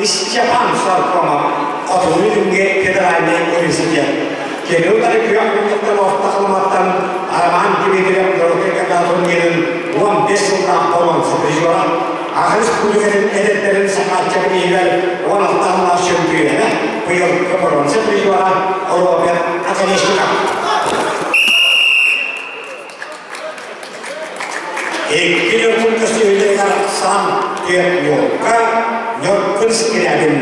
Istiapan sarkama atılıydım ki federalde polisiye. Kendileri kıyafetten ortaklamaktan araman gibi direkt Norveç'e kadar yerin 15 yıldan falan sıkıcılar. Ahris kulübenin edetlerin sanatçı bir yer 16'dan aşağı büyüğüne bu yıl kaparan sıkıcılar Avrupa Akademisi'ne. İlk kesulitan sampai yoga nyokun sekalian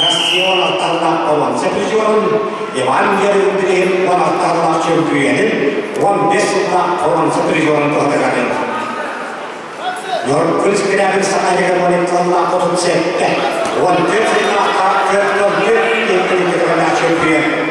rasional tanpa pawan seperjuan Iwan jadi beriin wan tanpa cembuanin wan besoklah pawan seperjuan tuh terkadang nyokun sekalian sekalian wanita tanpa potong sepet wan besoklah kerja yang terkadang cembuan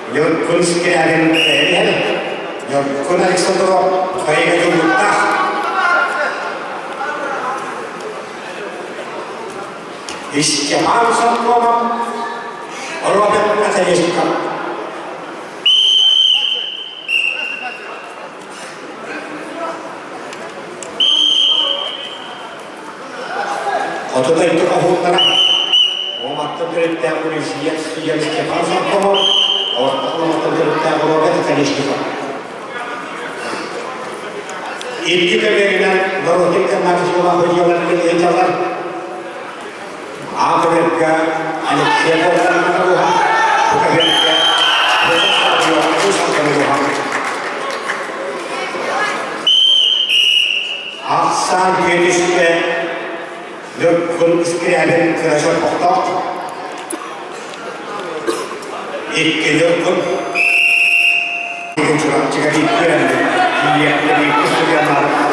Nyokun sekalian kalian, nyokun Alexander kaya jumlah. Istiapan sarkama Robert Akademisi'ne. Otoda itu kahutana. Omakta berita polisi yang Istiapan sarkama. Ortalama tadırlıkta Robert Akademisi'ne. İlki de verilen Norveç'te Maksimum hocalarının eğitimler. Amerika, Alexander Kuruhan, Amerika, Kuruhan. Aksan Kedis'te Nyokun sekalian kerajaan Poktok. İlk Nyokun jika dikirim dia dari kesulitan Allah.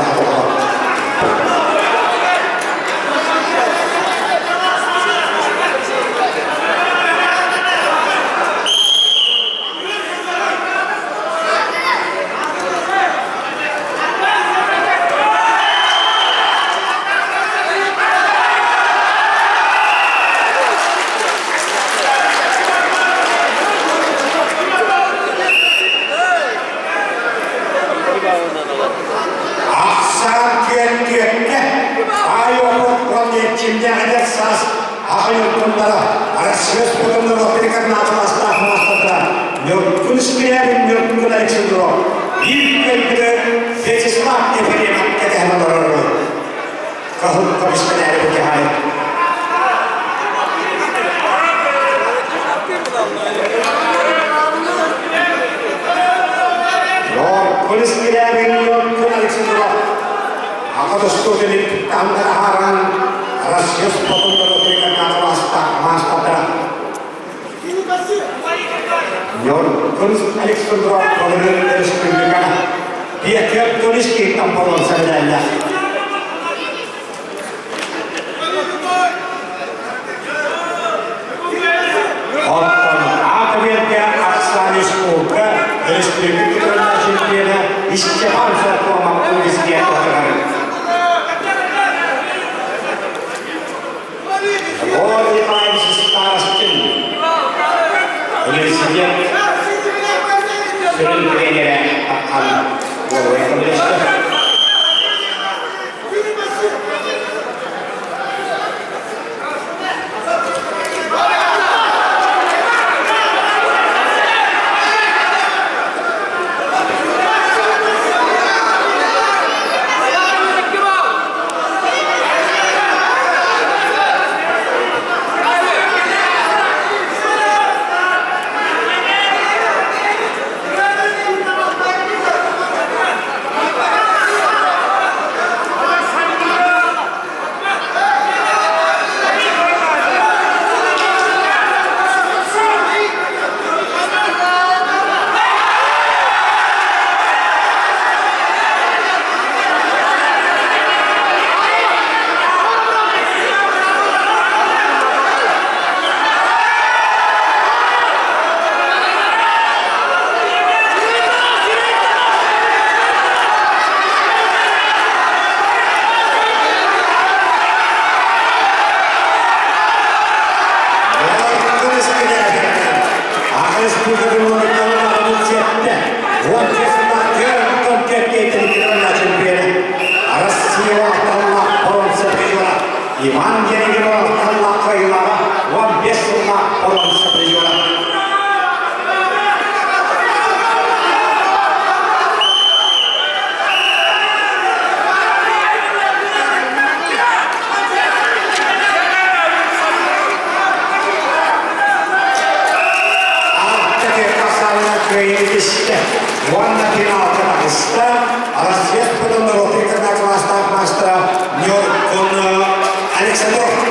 Dia tiap tulis kita pawan sadaya. Oton akabirnya aksanis koga dari sebelum kita nasi dia istiapan suatu mampu istiapan orang. Oh dia main secara sekin. Ini sejak sering berada akan boleh kembali. Кривичке. Главная финал Казахстан. Россия с народной, когда класс так мастера Александров.